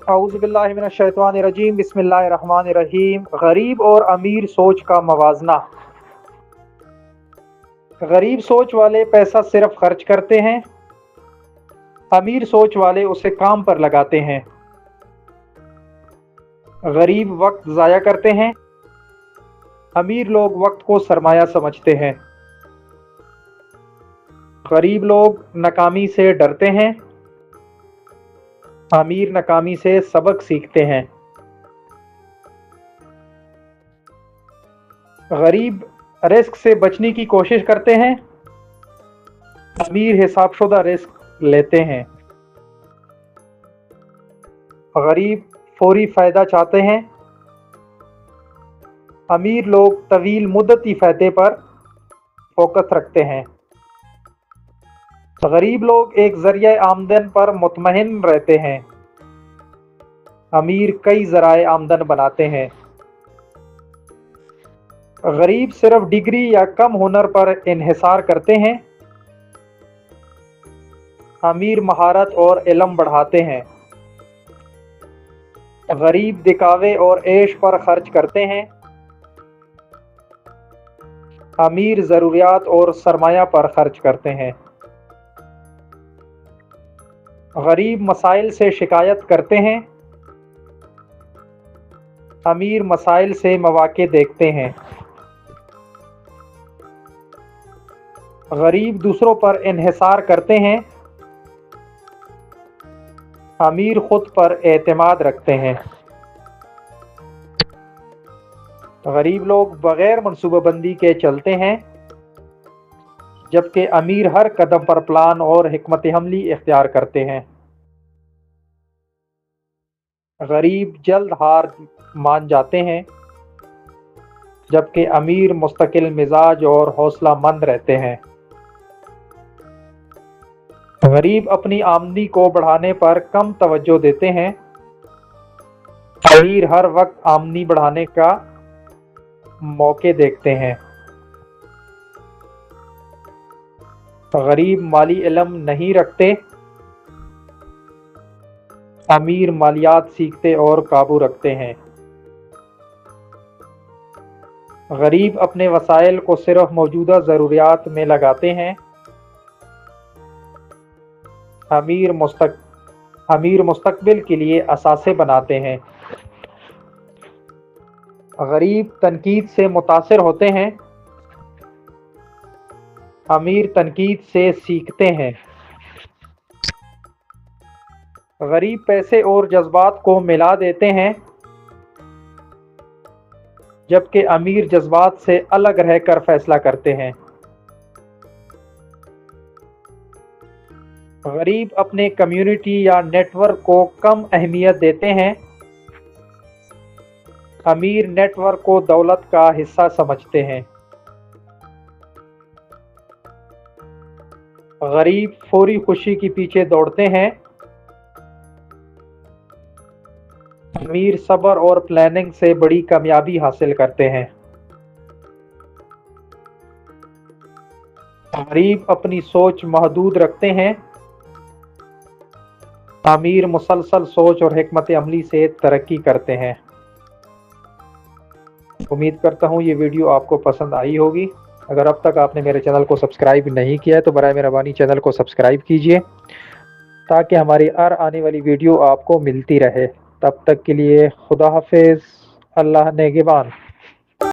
اعوذ باللہ من الشیطان الرجیم، بسم اللہ الرحمن الرحیم۔ غریب اور امیر سوچ کا موازنہ۔ غریب سوچ والے پیسہ صرف خرچ کرتے ہیں، امیر سوچ والے اسے کام پر لگاتے ہیں۔ غریب وقت ضائع کرتے ہیں، امیر لوگ وقت کو سرمایہ سمجھتے ہیں۔ غریب لوگ ناکامی سے ڈرتے ہیں، امیر ناکامی سے سبق سیکھتے ہیں۔ غریب رزق سے بچنے کی کوشش کرتے ہیں، امیر حساب شدہ رزق لیتے ہیں۔ غریب فوری فائدہ چاہتے ہیں، امیر لوگ طویل مدتی فائدے پر فوکس رکھتے ہیں۔ غریب لوگ ایک ذریعہ آمدن پر مطمئن رہتے ہیں، امیر کئی ذرائع آمدن بناتے ہیں۔ غریب صرف ڈگری یا کم ہنر پر انحصار کرتے ہیں، امیر مہارت اور علم بڑھاتے ہیں۔ غریب دکھاوے اور عیش پر خرچ کرتے ہیں، امیر ضروریات اور سرمایہ پر خرچ کرتے ہیں۔ غریب مسائل سے شکایت کرتے ہیں، امیر مسائل سے مواقع دیکھتے ہیں۔ غریب دوسروں پر انحصار کرتے ہیں، امیر خود پر اعتماد رکھتے ہیں۔ غریب لوگ بغیر منصوبہ بندی کے چلتے ہیں، جبکہ امیر ہر قدم پر پلان اور حکمت عملی اختیار کرتے ہیں۔ غریب جلد ہار مان جاتے ہیں، جبکہ امیر مستقل مزاج اور حوصلہ مند رہتے ہیں۔ غریب اپنی آمدنی کو بڑھانے پر کم توجہ دیتے ہیں، امیر ہر وقت آمدنی بڑھانے کا موقع دیکھتے ہیں۔ غریب مالی علم نہیں رکھتے، امیر مالیات سیکھتے اور قابو رکھتے ہیں۔ غریب اپنے وسائل کو صرف موجودہ ضروریات میں لگاتے ہیں، امیر مستقبل کے لیے اثاثے بناتے ہیں۔ غریب تنقید سے متاثر ہوتے ہیں، امیر تنقید سے سیکھتے ہیں۔ غریب پیسے اور جذبات کو ملا دیتے ہیں، جبکہ امیر جذبات سے الگ رہ کر فیصلہ کرتے ہیں۔ غریب اپنے کمیونٹی یا نیٹ ورک کو کم اہمیت دیتے ہیں، امیر نیٹ ورک کو دولت کا حصہ سمجھتے ہیں۔ غریب فوری خوشی کے پیچھے دوڑتے ہیں، امیر صبر اور پلاننگ سے بڑی کامیابی حاصل کرتے ہیں۔ غریب اپنی سوچ محدود رکھتے ہیں، امیر مسلسل سوچ اور حکمت عملی سے ترقی کرتے ہیں۔ امید کرتا ہوں یہ ویڈیو آپ کو پسند آئی ہوگی۔ اگر اب تک آپ نے میرے چینل کو سبسکرائب نہیں کیا ہے تو برائے مہربانی چینل کو سبسکرائب کیجئے تاکہ ہماری ہر آنے والی ویڈیو آپ کو ملتی رہے۔ تب تک کے لیے خدا حافظ، اللہ نگہبان۔